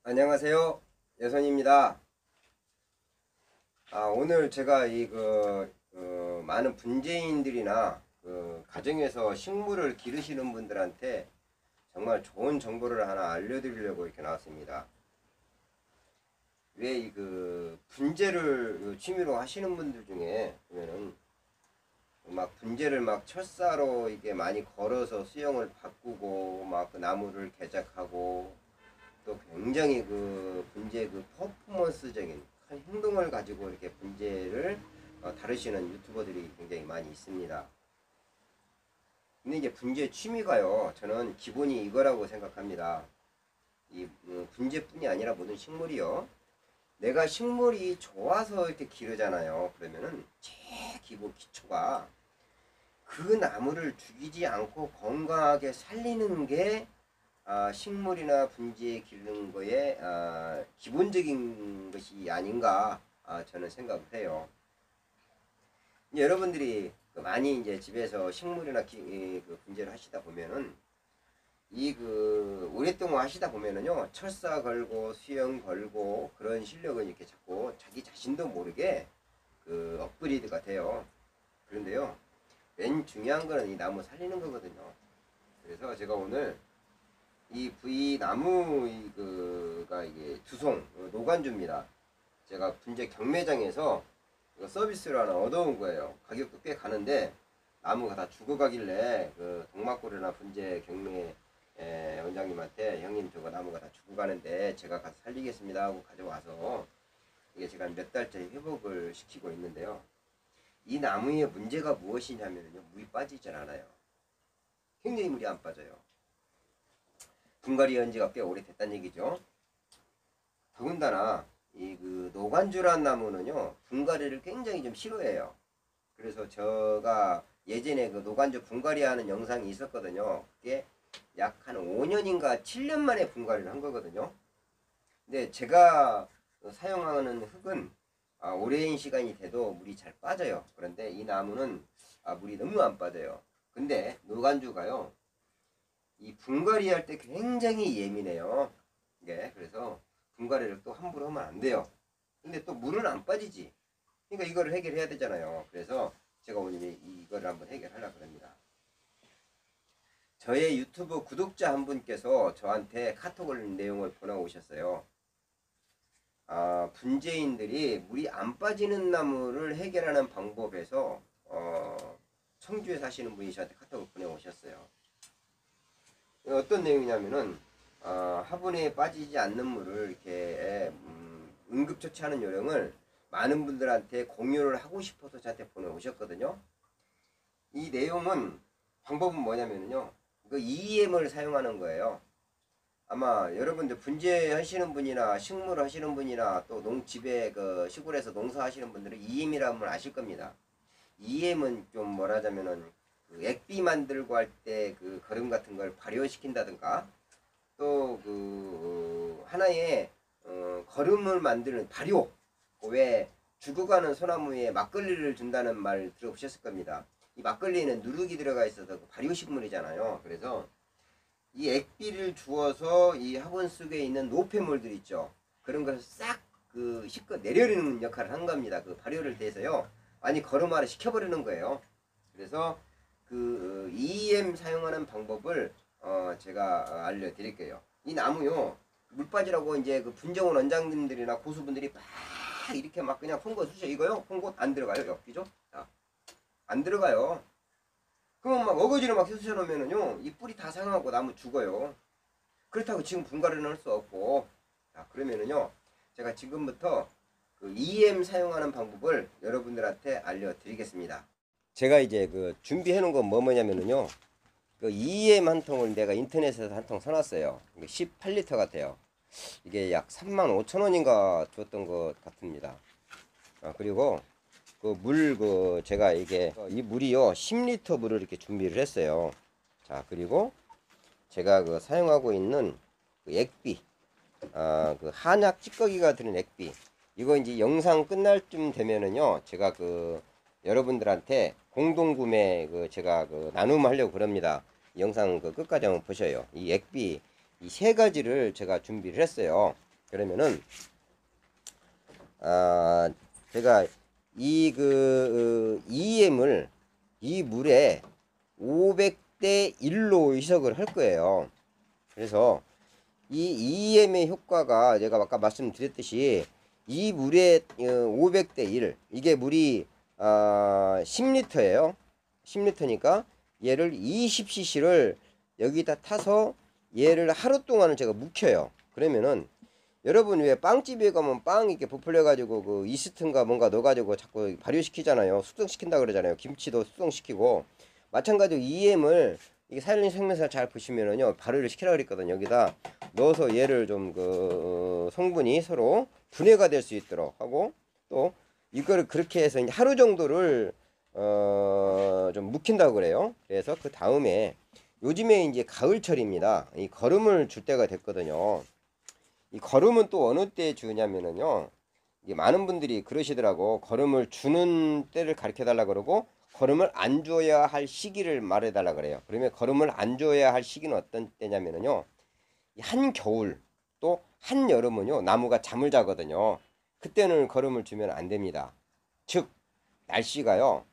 안녕하세요. 여선입니다. 오늘 제가 많은 분재인들이나 가정에서 식물을 기르시는 분들한테 정말 좋은 정보를 하나 알려드리려고 이렇게 나왔습니다. 왜 분재를 취미로 하시는 분들 중에 보면은 막 분재를 막 철사로 이게 많이 걸어서 수영을 바꾸고 막 그 나무를 개작하고 또 굉장히 분재 퍼포먼스적인 큰 행동을 가지고 이렇게 분재를 다루시는 유튜버들이 굉장히 많이 있습니다. 근데 이제 분재 취미가요, 저는 기본이 이거라고 생각합니다. 분재뿐이 아니라 모든 식물이요, 내가 식물이 좋아서 이렇게 기르잖아요. 그러면은 제일 기본 기초가 그 나무를 죽이지 않고 건강하게 살리는 게 식물이나 분지에 기르는 거에 기본적인 것이 아닌가 저는 생각을 해요. 여러분들이 많이 이제 집에서 식물이나 분재를 하시다 보면은 오랫동안 하시다 보면은요, 철사 걸고 수영 걸고 그런 실력은 이렇게 자꾸 자기 자신도 모르게 업그레이드가 돼요. 그런데요, 맨 중요한 거는 이 나무 살리는 거거든요. 그래서 제가 오늘 이 나무가 이게 두송 노간주입니다. 제가 분재 경매장에서 서비스로 하나 얻어온 거예요. 가격도 꽤 가는데 나무가 다 죽어가길래 동막골이나 분재 경매 원장님한테, 형님 저거 나무가 다 죽어가는데 제가 가서 살리겠습니다 하고 가져와서 이게 제가 몇 달째 회복을 시키고 있는데요. 이 나무의 문제가 무엇이냐면요, 물이 빠지질 않아요. 굉장히 물이 안 빠져요. 분갈이 한 지가 꽤 오래됐다는 얘기죠. 더군다나 노간주란 나무는요, 분갈이를 굉장히 좀 싫어해요. 그래서 제가 예전에 노간주 분갈이 하는 영상이 있었거든요. 그게 약 한 5년인가 7년 만에 분갈이를 한 거거든요. 근데 제가 사용하는 흙은 오랜 시간이 돼도 물이 잘 빠져요. 그런데 이 나무는 물이 너무 안 빠져요. 근데 노간주가요, 이 분갈이 할 때 굉장히 예민해요. 예, 그래서 분갈이를 또 함부로 하면 안 돼요. 근데 또 물은 안 빠지지. 그러니까 이거를 해결해야 되잖아요. 그래서 제가 오늘 이거를 한번 해결하려고 합니다. 저의 유튜브 구독자 한 분께서 저한테 카톡을 내용을 보내오셨어요. 분재인들이 물이 안 빠지는 나무를 해결하는 방법에서 청주에 사시는 분이 저한테 카톡을 보내오셨어요. 어떤 내용이냐면은 화분에 빠지지 않는 물을 이렇게 응급처치하는 요령을 많은 분들한테 공유를 하고 싶어서 저한테 보내오셨거든요. 이 내용은, 방법은 뭐냐면요, EM을 사용하는 거예요. 아마 여러분들 분재 하시는 분이나 식물 하시는 분이나 또 집에 시골에서 농사 하시는 분들은 EM이라는 걸 아실 겁니다. EM은 좀 뭐라자면은 액비 만들고 할 때 거름 같은 걸 발효시킨다든가, 또 하나의 거름을 만드는 발효, 왜 죽어가는 소나무에 막걸리를 준다는 말 들어보셨을 겁니다. 이 막걸리에는 누룩이 들어가 있어서 발효식물이잖아요. 그래서 이 액비를 주어서 이 화분 속에 있는 노폐물들 있죠, 그런 것을 싹 씻고 내려리는 역할을 한 겁니다. 발효를 돼서요, 많이 거름화를 시켜버리는 거예요. 그래서 EM 사용하는 방법을 제가 알려드릴게요. 이 나무요, 물 빠지라고 이제 분정원 원장님들이나 고수분들이 막 이렇게 막 그냥 fon거 쑤셔 이거요, fon거 안 들어가요. 엮이죠? 안 들어가요. 그러면 막 어거지로 막 쑤셔 놓으면은요, 이 뿌리 다 상하고 나무 죽어요. 그렇다고 지금 분갈이는 할 수 없고. 그러면은요, 제가 지금부터 EM 사용하는 방법을 여러분들한테 알려드리겠습니다. 제가 이제 준비해 놓은 건 뭐냐면은요, EM 한 통을 내가 인터넷에서 한 통 사놨어요. 18리터 같아요. 이게 약 35,000원인가 줬던 것 같습니다. 그리고 제가 이 물이요, 10리터 물을 이렇게 준비를 했어요. 자, 그리고 제가 사용하고 있는 액비, 한약 찌꺼기가 들은 액비, 이거 이제 영상 끝날 쯤 되면은요, 제가 여러분들한테 공동구매 제가 나눔하려고 그럽니다. 영상 끝까지 한번 보셔요. 이 액비 이 세 가지를 제가 준비를 했어요. 그러면은 제가 EM을 이 물에 500대 1로 희석을 할 거예요. 그래서 이 EM의 효과가 제가 아까 말씀드렸듯이 이 물에 500대 1, 이게 물이 10리터예요. 10리터니까 얘를 20cc를 여기다 타서 얘를 하루 동안을 제가 묵혀요. 그러면은 여러분 왜 빵집에 가면 빵 이렇게 부풀려 가지고 그 이스트인가 뭔가 넣어 가지고 자꾸 발효시키잖아요. 숙성시킨다 그러잖아요. 김치도 숙성시키고 마찬가지로 EM을 이게 사일린 생명사 잘 보시면은요 발효를 시키라 그랬거든요. 여기다 넣어서 얘를 좀 그 성분이 서로 분해가 될 수 있도록 하고 또 이거를 그렇게 해서 이제 하루 정도를 좀 묵힌다고 그래요. 그래서 그 다음에 요즘에 이제 가을철입니다. 이 거름을 줄 때가 됐거든요. 이 거름은 또 어느 때 주냐면은요. 이게 많은 분들이 그러시더라고. 거름을 주는 때를 가르쳐 달라 그러고 거름을 안 줘야 할 시기를 말해 달라 그래요. 그러면 거름을 안 줘야 할 시기는 어떤 때냐면은요. 한겨울 또 한여름은요. 나무가 잠을 자거든요. 그때는 거름을 주면 안 됩니다. 즉 날씨가요.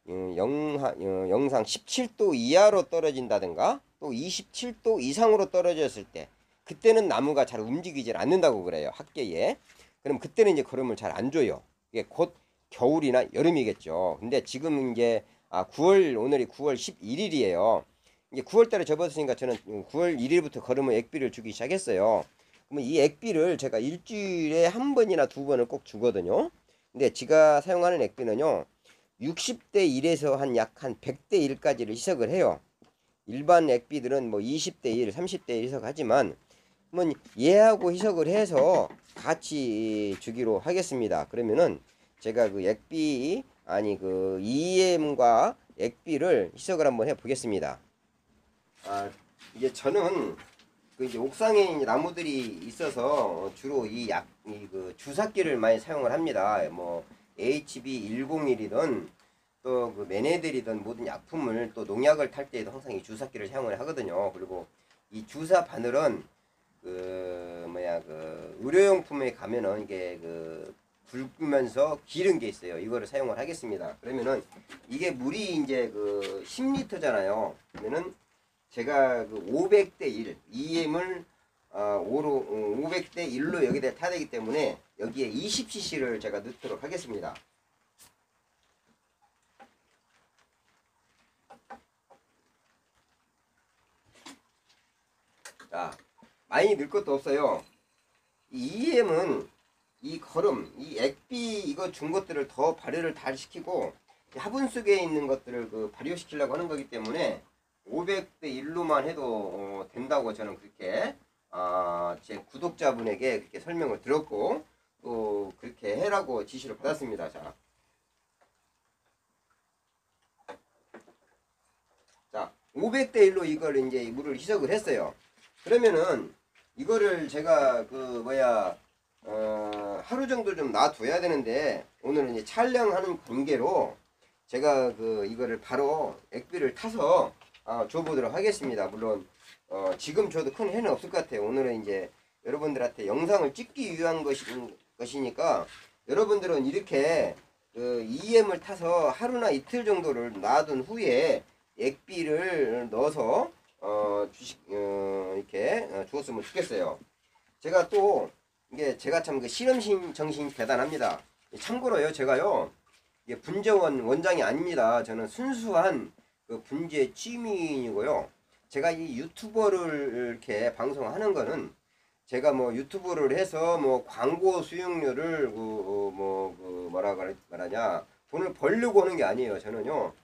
영상 17도 이하로 떨어진다든가 또 27도 이상으로 떨어졌을 때 그때는 나무가 잘 움직이질 않는다고 그래요. 학계에. 그럼 그때는 이제 거름을 잘 안 줘요. 이게 곧 겨울이나 여름이겠죠. 근데 지금 이제 9월 오늘이 9월 11일이에요. 이제 9월 달에 접어드으니까 저는 9월 1일부터 거름을 액비를 주기 시작했어요. 그러면 이 액비를 제가 일주일에 한 번이나 두 번을 꼭 주거든요. 근데 제가 사용하는 액비는요. 60대 1에서 한 약 한 100대 1까지를 희석을 해요. 일반 액비들은 뭐 20대 1, 30대 1 희석하지만 뭐 얘하고 희석을 해서 같이 주기로 하겠습니다. 그러면은 제가 그 액비 아니 그 EM과 액비를 희석을 한번 해 보겠습니다. 이제 저는 그 이제 옥상에 이제 나무들이 있어서 주로 이 그 주사기를 많이 사용을 합니다. 뭐 HB101이든 또 그 맨헤들이든 모든 약품을 또 농약을 탈 때에도 항상 이 주사기를 사용을 하거든요. 그리고 이 주사 바늘은 그 뭐야 그 의료용품에 가면은 이게 그 굵으면서 기른 게 있어요. 이거를 사용을 하겠습니다. 그러면은 이게 물이 이제 그 10리터잖아요. 그러면은 제가 그 500대 1 EM을 500대 1로 여기다 타야 되기 때문에 여기에 20cc를 제가 넣도록 하겠습니다. 자, 많이 넣을 것도 없어요. 이 EM은 이 거름, 이 액비 이거 준 것들을 더 발효를 잘 시키고 화분 속에 있는 것들을 그 발효시키려고 하는 거기 때문에 500대 1로만 해도 된다고 저는 그렇게 제 구독자분에게 그렇게 설명을 드렸고 또 그렇게 해라고 지시를 받았습니다. 자, 500대 1로 이걸 이제 물을 희석을 했어요. 그러면은 이거를 제가 그 뭐야 하루 정도 좀 놔둬야 되는데 오늘은 이제 촬영하는 관계로 제가 그 이거를 바로 액비를 타서 줘보도록 하겠습니다. 물론 지금 줘도 큰 해는 없을 것 같아요. 오늘은 이제 여러분들한테 영상을 찍기 위한 것이니까 여러분들은 이렇게 그 EM을 타서 하루나 이틀 정도를 놔둔 후에 액비를 넣어서 이렇게 주었으면 좋겠어요. 제가 또 이게 제가 참 그 실험심 정신이 대단합니다. 참고로요, 제가요 이게 분재원 원장이 아닙니다. 저는 순수한 그 분재 취미이고요. 제가 이 유튜버를 이렇게 방송하는 거는 제가 뭐 유튜브를 해서 뭐 광고 수익률을 뭐라 말하냐 돈을 벌려고 하는 게 아니에요. 저는요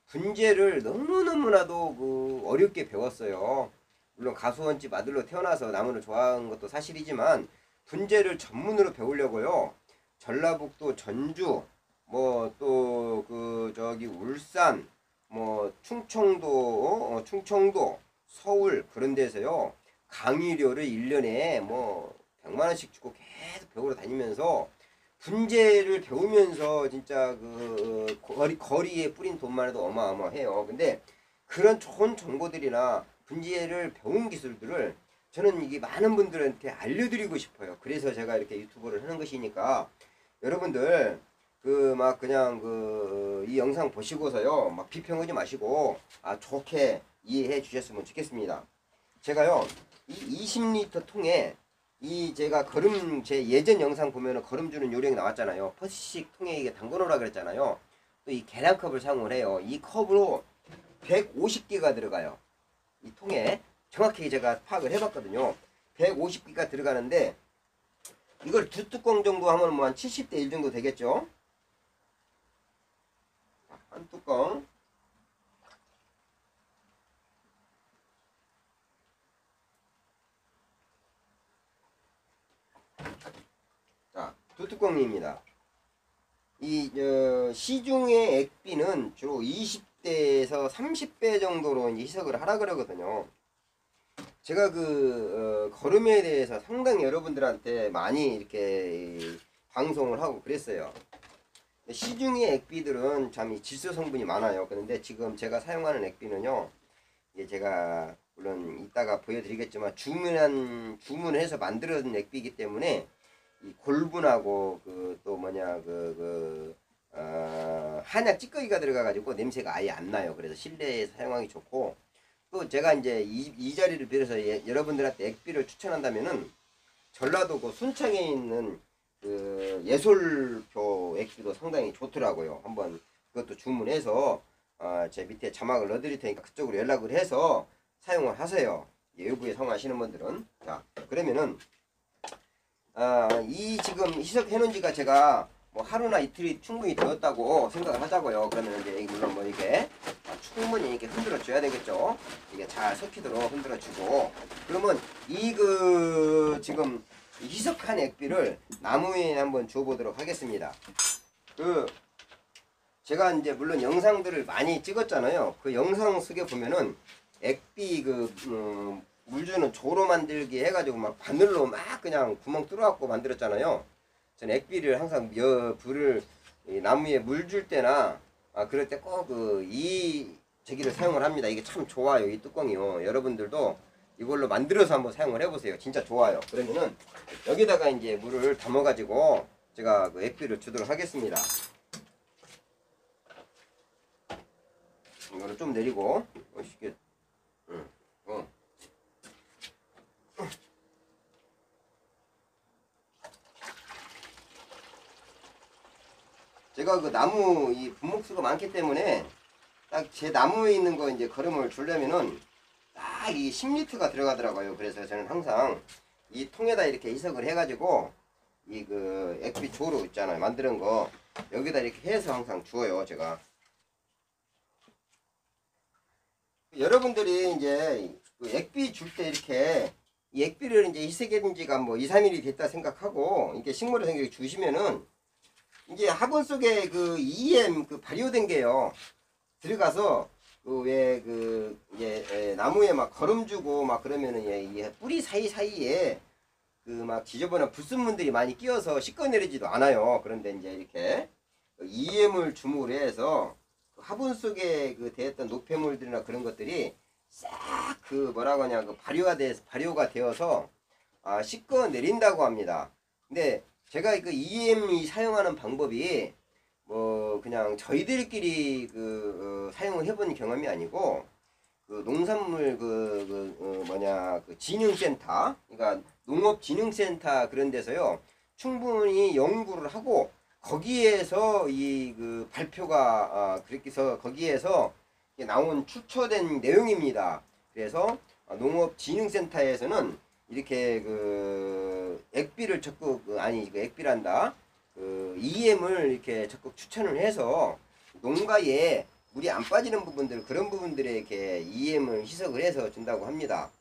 분재를 너무너무나도 그 어렵게 배웠어요. 물론 가수원집 아들로 태어나서 나무를 좋아하는 것도 사실이지만 분재를 전문으로 배우려고요. 전라북도 전주 뭐 또 그 저기 울산 뭐 충청도 서울 그런 데서요 강의료를 1년에 뭐 100만원씩 주고 계속 배우러 다니면서 분재를 배우면서 진짜 그 거리에 뿌린 돈만 해도 어마어마해요. 근데 그런 좋은 정보들이나 분재를 배운 기술들을 저는 이게 많은 분들한테 알려드리고 싶어요. 그래서 제가 이렇게 유튜브를 하는 것이니까 여러분들 그 막 그냥 그 이 영상 보시고서요 막 비평하지 마시고 좋게 이해해 주셨으면 좋겠습니다. 제가요 이 20리터 통에 이 제가 거름 제 예전 영상 보면은 거름 주는 요령이 나왔잖아요. 퍼시식 통에 이게 담궈놓으라 그랬잖아요. 또 이 계량컵을 사용을 해요. 이 컵으로 150개가 들어가요. 이 통에 정확히 제가 파악을 해봤거든요. 150개가 들어가는데 이걸 두 뚜껑 정도 하면 뭐 한 70대 1 정도 되겠죠. 한 뚜껑. 자, 두 뚜껑입니다. 이 시중의 액비는 주로 20대에서 30배 정도로 이제 희석을 하라 그러거든요. 제가 거름에 대해서 상당히 여러분들한테 많이 이렇게 방송을 하고 그랬어요. 시중의 액비들은 참 질소 성분이 많아요. 그런데 지금 제가 사용하는 액비는요, 이게 제가 물론 이따가 보여드리겠지만 주문해서 만들어진 액비이기 때문에 이 골분하고 또 뭐냐 한약 찌꺼기가 들어가가지고 냄새가 아예 안 나요. 그래서 실내에서 사용하기 좋고, 또 제가 이제 이 자리를 빌어서 여러분들한테 액비를 추천한다면은 전라도 순창에 있는 예솔교 액비도 상당히 좋더라고요. 한번 그것도 주문해서 제 밑에 자막을 넣어드릴 테니까 그쪽으로 연락을 해서 사용을 하세요. 외부에 사용하시는 분들은. 자, 그러면은 이 지금 희석해 놓은 지가 제가 뭐 하루나 이틀이 충분히 되었다고 생각을 하자고요. 그러면 이제 물론 뭐 이게 충분히 이렇게 흔들어 줘야 되겠죠. 이게 잘 섞이도록 흔들어 주고, 그러면 지금 희석한 액비를 나무 위에 한번 주워 보도록 하겠습니다. 제가 이제 물론 영상들을 많이 찍었잖아요. 그 영상 속에 보면은 액비 물주는 조로 만들기 해가지고 막 바늘로 막 그냥 구멍 뚫어갖고 만들었잖아요. 전 액비를 항상 불을 나무에 물 줄 때나 그럴 때 꼭 이 제기를 사용을 합니다. 이게 참 좋아요. 이 뚜껑이요. 여러분들도 이걸로 만들어서 한번 사용을 해보세요. 진짜 좋아요. 그러면은 여기다가 이제 물을 담아가지고 제가 액비를 주도록 하겠습니다. 이거를 좀 내리고 쉽게 제가 나무 이 분목수가 많기 때문에 딱 제 나무에 있는 거 이제 거름을 주려면은 딱 이 10리터가 들어가더라고요. 그래서 저는 항상 이 통에다 이렇게 희석을 해가지고 이 액비 조로 있잖아요. 만드는 거 여기다 이렇게 해서 항상 주어요. 제가 여러분들이 이제 액비 줄 때 이렇게 이 액비를 이제 희석한 지가 뭐 2, 3일이 됐다 생각하고 이렇게 식물을 생겨 주시면은 이제 화분 속에 EM 발효된 게요 들어가서 이제 나무에 막 거름 주고 막 그러면은 이 뿌리 사이사이에 막 지저분한 불순물들이 많이 끼어서 씻어내리지도 않아요. 그런데 이제 이렇게 EM을 주목을 해서 화분 속에 되었던 노폐물들이나 그런 것들이 싹 뭐라고 하냐 발효가 되어서 씻어내린다고 합니다. 근데 제가 EM이 사용하는 방법이 뭐 그냥 저희들끼리 사용을 해본 경험이 아니고 농산물 진흥센터, 그러니까 농업진흥센터 그런 데서요 충분히 연구를 하고 거기에서 발표가 그렇게 해서 거기에서 나온 추천된 내용입니다. 그래서 농업진흥센터에서는 이렇게 액비를 적극 액비란다 EM을 이렇게 적극 추천을 해서 농가에 물이 안 빠지는 부분들 그런 부분들에 이렇게 EM을 희석을 해서 준다고 합니다.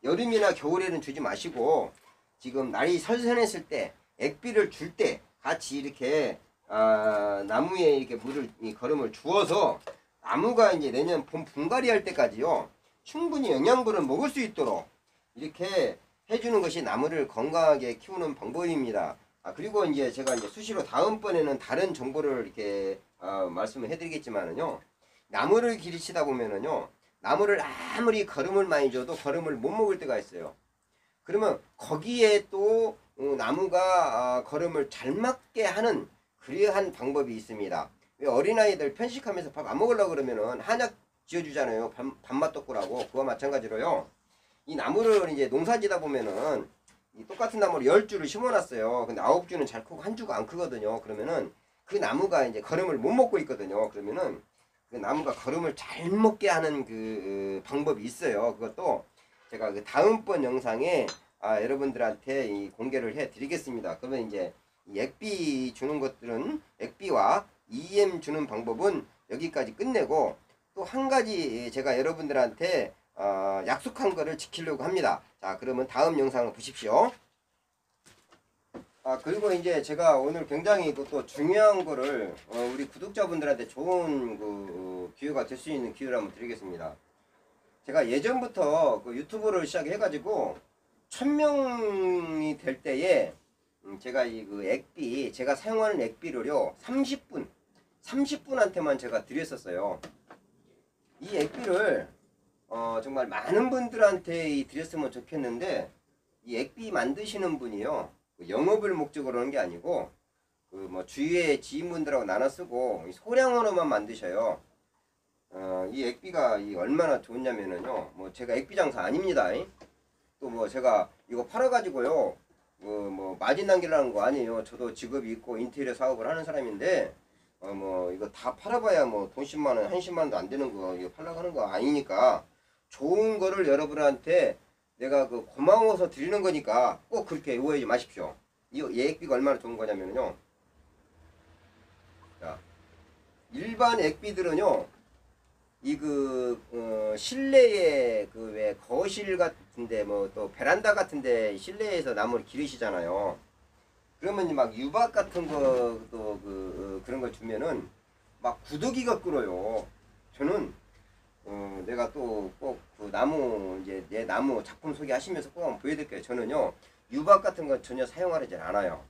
여름이나 겨울에는 주지 마시고 지금 날이 선선했을 때 액비를 줄 때 같이 이렇게 나무에 이렇게 거름을 주어서 나무가 이제 내년 봄 분갈이 할 때까지요 충분히 영양분을 먹을 수 있도록 이렇게 해주는 것이 나무를 건강하게 키우는 방법입니다. 그리고 이제 제가 수시로 다음번에는 다른 정보를 이렇게 말씀을 해드리겠지만은요 나무를 기르시다 보면은요 나무를 아무리 거름을 많이 줘도 거름을 못 먹을 때가 있어요. 그러면 거기에 또 나무가 거름을 잘 맞게 하는 그러한 방법이 있습니다. 어린아이들 편식하면서 밥 안 먹으려고 그러면은 한약 지어주잖아요. 밥맛떡국라고. 그와 마찬가지로요. 이 나무를 이제 농사지다 보면은 이 똑같은 나무를 10주를 심어놨어요. 근데 9주는 잘 크고 한 주가 안 크거든요. 그러면은 그 나무가 이제 거름을 못 먹고 있거든요. 그러면은 그 나무가 거름을 잘 먹게 하는 그 방법이 있어요. 그것도 제가 그 다음번 영상에 여러분들한테 이 공개를 해 드리겠습니다. 그러면 이제 이 액비 주는 것들은 액비와 EM 주는 방법은 여기까지 끝내고 또 한 가지 제가 여러분들한테 약속한 거를 지키려고 합니다. 자, 그러면 다음 영상을 보십시오. 그리고 이제 제가 오늘 굉장히 또 중요한 거를 우리 구독자분들한테 좋은 그 기회가 될 수 있는 기회를 한번 드리겠습니다. 제가 예전부터 그 유튜브를 시작해가지고 1000명이 될 때에 제가 이 그 액비, 제가 사용하는 액비를요 30분한테만 제가 드렸었어요. 이 액비를 정말 많은 분들한테 드렸으면 좋겠는데 이 액비 만드시는 분이요 영업을 목적으로 하는 게 아니고 그 뭐 주위의 지인분들하고 나눠 쓰고 소량으로만 만드셔요. 이 액비가 얼마나 좋냐면은요 뭐 제가 액비 장사 아닙니다. 또 뭐 제가 이거 팔아가지고요 뭐 마진 남기려는 거 아니에요. 저도 직업이 있고 인테리어 사업을 하는 사람인데 뭐 이거 다 팔아봐야 뭐 돈 10만원, 한 10만원도 안 되는 거 이거 팔려고 하는 거 아니니까 좋은 거를 여러분한테 내가 그 고마워서 드리는 거니까 꼭 그렇게 오해하지 마십시오. 이 액비가 얼마나 좋은 거냐면요. 자, 일반 액비들은요. 실내에 그 왜 거실 같은데 뭐 또 베란다 같은데 실내에서 나무를 기르시잖아요. 그러면 막 유박 같은 거도 그런 걸 주면은 막 구더기가 끓어요. 저는 내가 또 꼭 그 나무 이제 내 나무 작품 소개하시면서 꼭 한번 보여드릴게요. 저는요 유박 같은 건 전혀 사용하지 않아요.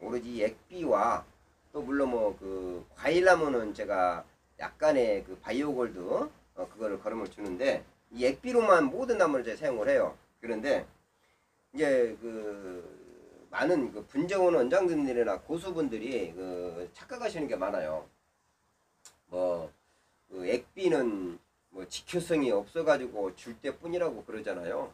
오로지 액비와 또 물론 뭐 그 과일나무는 제가 약간의 그 바이오골드 그거를 거름을 주는데 이 액비로만 모든 나무를 제가 사용을 해요. 그런데 이제 그 많은 그 분재원 원장님들이나 고수분들이 그 착각하시는 게 많아요. 뭐 그 액비는 뭐 지효성이 없어가지고 줄 때뿐이라고 그러잖아요.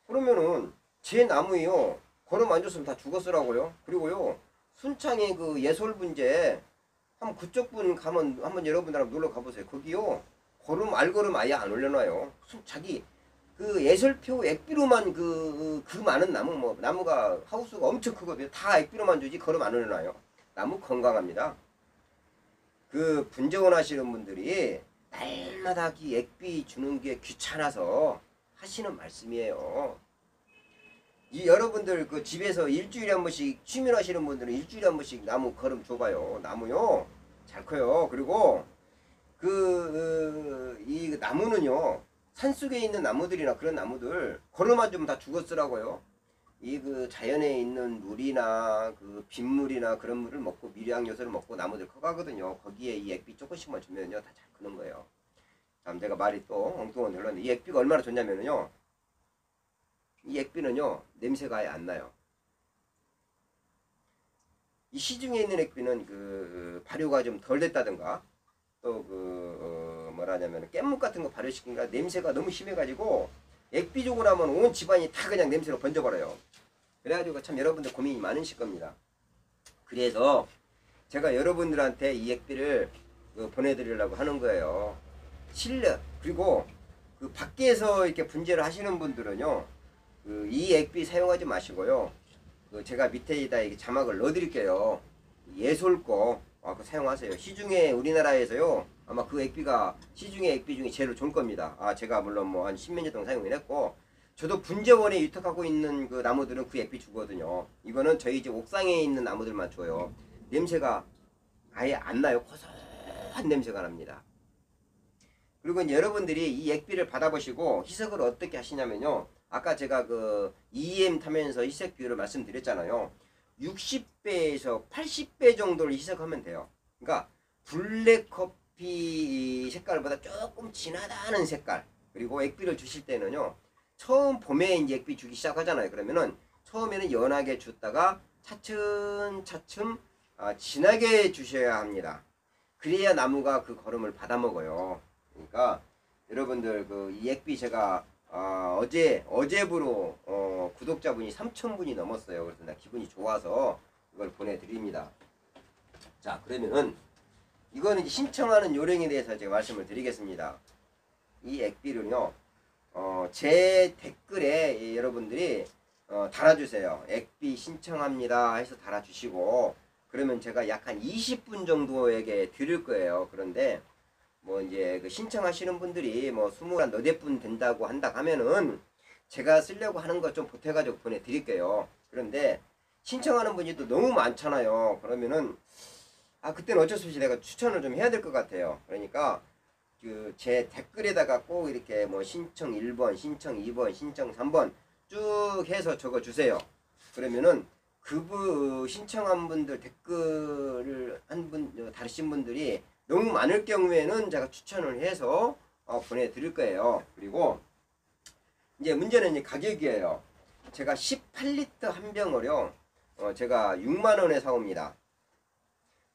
그러면은 제 나무요 거름 안 줬으면 다 죽었으라고요. 그리고요 순창의 그 예솔분재 한번 그쪽 분 가면 한번 여러분들 한번 놀러 가보세요. 거기요 거름 알거름 아예 안 올려놔요. 자기 그 예설표 액비로만 그 많은 나무 뭐 나무가 하우스가 엄청 크거든요. 다 액비로만 주지 거름 안 올려놔요. 나무 건강합니다. 그 분재원 하시는 분들이 날마다 이 액비 주는 게 귀찮아서 하시는 말씀이에요. 이 여러분들 그 집에서 일주일에 한 번씩 취미로 하시는 분들은 일주일에 한 번씩 나무 거름 줘봐요. 나무요 잘 커요. 그리고 이 나무는요 산속에 있는 나무들이나 그런 나무들 거름만 좀 다 죽었으라고요. 이 그 자연에 있는 물이나 그 빗물이나 그런 물을 먹고 미량 요소를 먹고 나무들 커가거든요. 거기에 이 액비 조금씩만 주면요 다 잘 크는 거예요. 다음 제가 말이 또 엉뚱한 될렀는데 이 액비가 얼마나 좋냐면요. 이 액비는요 냄새가 아예 안 나요. 이 시중에 있는 액비는 그 발효가 좀 덜 됐다든가 또 뭐라냐면 깻묵 같은 거 발효시킨가 냄새가 너무 심해가지고 액비 주고 나면 온 집안이 다 그냥 냄새로 번져버려요. 그래가지고 참 여러분들 고민이 많으실 겁니다. 그래서 제가 여러분들한테 이 액비를 보내드리려고 하는 거예요. 실내 그리고 그 밖에서 이렇게 분재를 하시는 분들은요 이 액비 사용하지 마시고요. 제가 밑에다 이렇게 자막을 넣어드릴게요. 예솔 거 그거 사용하세요. 시중에 우리나라에서요 아마 그 액비가 시중에 액비 중에 제일 좋을 겁니다. 제가 물론 뭐 한 10몇 년 동안 사용을 했고 저도 분재원에 유통하고 있는 그 나무들은 그 액비 주거든요. 이거는 저희 집 옥상에 있는 나무들만 줘요. 냄새가 아예 안 나요. 고소한 냄새가 납니다. 그리고 이제 여러분들이 이 액비를 받아보시고 희석을 어떻게 하시냐면요. 아까 제가 그 EM 타면서 희석 비율을 말씀드렸잖아요. 60배에서 80배 정도를 희석하면 돼요. 그러니까 블랙커피 액비 색깔보다 조금 진하다는 색깔, 그리고 액비를 주실 때는요, 처음 봄에 이제 액비 주기 시작하잖아요. 그러면은 처음에는 연하게 줬다가 차츰차츰 진하게 주셔야 합니다. 그래야 나무가 그 거름을 받아먹어요. 그러니까 여러분들 그 이 액비 제가 어제부로 구독자분이 3,000분이 넘었어요. 그래서 나 기분이 좋아서 이걸 보내드립니다. 자, 그러면은 이거는 이제 신청하는 요령에 대해서 제가 말씀을 드리겠습니다. 이 액비를요, 제 댓글에 여러분들이 달아주세요. 액비 신청합니다 해서 달아주시고, 그러면 제가 약 한 20분 정도에게 드릴 거예요. 그런데 뭐 이제 그 신청하시는 분들이 뭐 20한 너댓 분 된다고 한다 하면은 제가 쓰려고 하는 거 좀 보태가지고 보내드릴게요. 그런데 신청하는 분이 또 너무 많잖아요. 그러면은 그때는 어쩔 수 없이 내가 추천을 좀 해야 될 것 같아요. 그러니까 그 제 댓글에다가 꼭 이렇게 뭐 신청 1번, 신청 2번, 신청 3번 쭉 해서 적어 주세요. 그러면은 신청한 분들 댓글을 다르신 분들이 너무 많을 경우에는 제가 추천을 해서 보내드릴 거예요. 그리고 이제 문제는 이제 가격이에요. 제가 18리터 한 병을요, 제가 6만원에 사옵니다.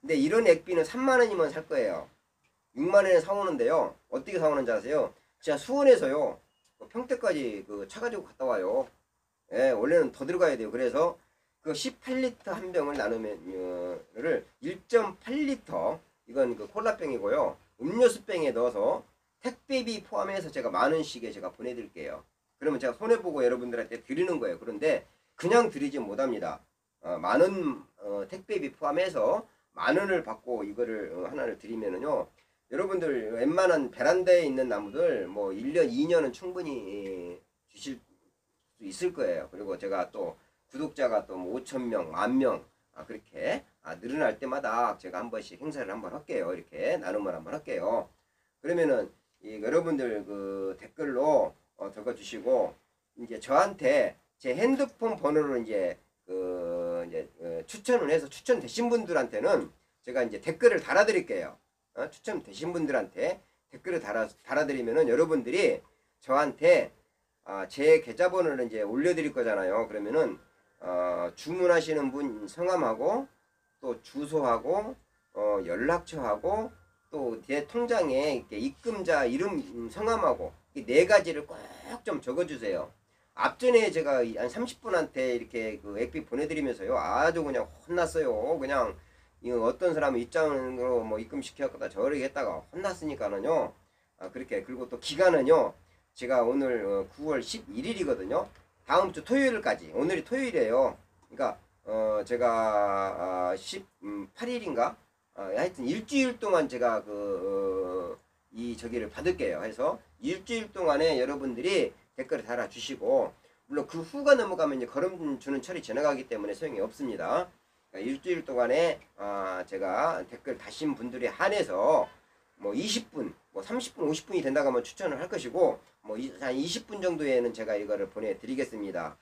근데 이런 액비는 3만원이면 살 거예요. 6만원에 사오는데요, 어떻게 사오는지 아세요? 제가 수원에서요, 평택까지 그 차 가지고 갔다 와요. 예, 원래는 더 들어가야 돼요. 그래서 그 18리터 한 병을 나누면 1.8리터, 이건 그 콜라병이고요, 음료수병에 넣어서 택배비 포함해서 제가 만원씩에 제가 보내드릴게요. 그러면 제가 손해보고 여러분들한테 드리는 거예요. 그런데 그냥 드리지 못합니다. 만원 택배비 포함해서 만원을 받고 이거를 하나를 드리면은요, 여러분들 웬만한 베란다에 있는 나무들 뭐 1년 2년은 충분히 주실 수 있을 거예요. 그리고 제가 또 구독자가 또 5,000명 10,000명 그렇게 늘어날 때마다 제가 한 번씩 행사를 한번 할게요. 이렇게 나눔을 한번 할게요. 그러면은 여러분들 그 댓글로 적어주시고, 이제 저한테 제 핸드폰 번호로 이제 추천을 해서 추천되신 분들한테는 제가 이제 댓글을 달아드릴게요. 추천되신 분들한테 댓글을 달아드리면은 여러분들이 저한테 제 계좌번호를 이제 올려드릴 거잖아요. 그러면은 주문하시는 분 성함하고 또 주소하고 연락처하고 또 제 통장에 이렇게 입금자 이름 성함하고 이 네 가지를 꼭 좀 적어주세요. 앞전에 제가 한 30분한테 이렇게 그 액비 보내드리면서요, 아주 그냥 혼났어요. 그냥 어떤 사람은 입장으로 뭐 입금시켰다 저렇게 했다가 혼났으니까는요. 그렇게. 그리고 또 기간은요, 제가 오늘 9월 11일이거든요. 다음 주 토요일까지. 오늘이 토요일이에요. 그러니까 제가 18일인가? 하여튼 일주일 동안 제가 저기를 받을게요. 해서 일주일 동안에 여러분들이 댓글을 달아주시고, 물론 그 후가 넘어가면 이제 거름 주는 철이 지나가기 때문에 소용이 없습니다. 그러니까 일주일 동안에 제가 댓글 다신 분들에 한해서 뭐 20분, 뭐 30분, 50분이 된다고 하면 추천을 할 것이고, 뭐 한 20분 정도에는 제가 이거를 보내드리겠습니다.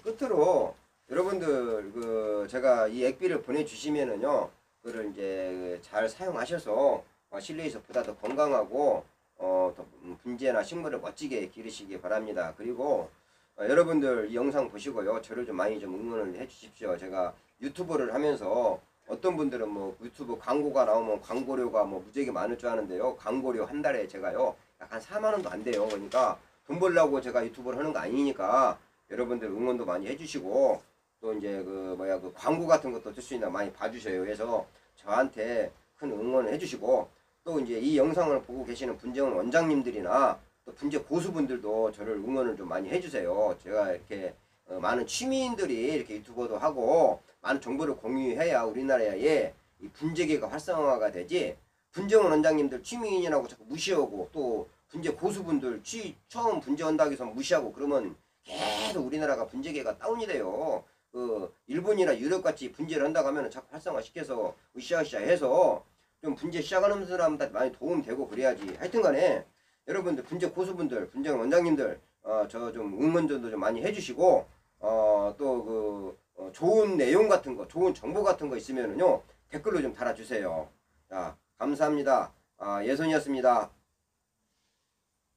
끝으로 여러분들 제가 이 액비를 보내주시면은요, 그걸 이제 잘 사용하셔서 실내에서 보다 더 건강하고 더 분재나 식물을 멋지게 기르시기 바랍니다. 그리고 여러분들 이 영상 보시고요, 저를 좀 많이 좀 응원을 해 주십시오. 제가 유튜브를 하면서 어떤 분들은 뭐 유튜브 광고가 나오면 광고료가 뭐 무지하게 많을 줄 아는데요, 광고료 한 달에 제가요 약간 4만원도 안 돼요. 그러니까 돈 벌려고 제가 유튜브를 하는 거 아니니까 여러분들 응원도 많이 해주시고, 또 이제 그 광고 같은 것도 될 수 있나 많이 봐주셔요. 그래서 저한테 큰 응원을 해주시고, 또 이제 이 영상을 보고 계시는 분재원 원장님들이나 또 분재 고수분들도 저를 응원을 좀 많이 해주세요. 제가 이렇게 많은 취미인들이 이렇게 유튜버도 하고 많은 정보를 공유해야 우리나라에 이 분재계가 활성화가 되지, 분재원 원장님들 취미인이라고 자꾸 무시하고 또 분재 고수분들 처음 분재한다고 해서 무시하고 그러면 계속 우리나라가 분재계가 다운이 돼요. 일본이나 유럽같이 분재를 한다고 하면 자꾸 활성화시켜서 으쌰으쌰 해서 좀 분재 시작하는 사람한테 많이 도움되고 그래야지. 하여튼 간에 여러분들 분재 고수분들, 분재 원장님들 저 좀 응원전도 좀 많이 해주시고, 또 좋은 내용 같은 거, 좋은 정보 같은 거 있으면은요 댓글로 좀 달아주세요. 자, 감사합니다. 예선이었습니다.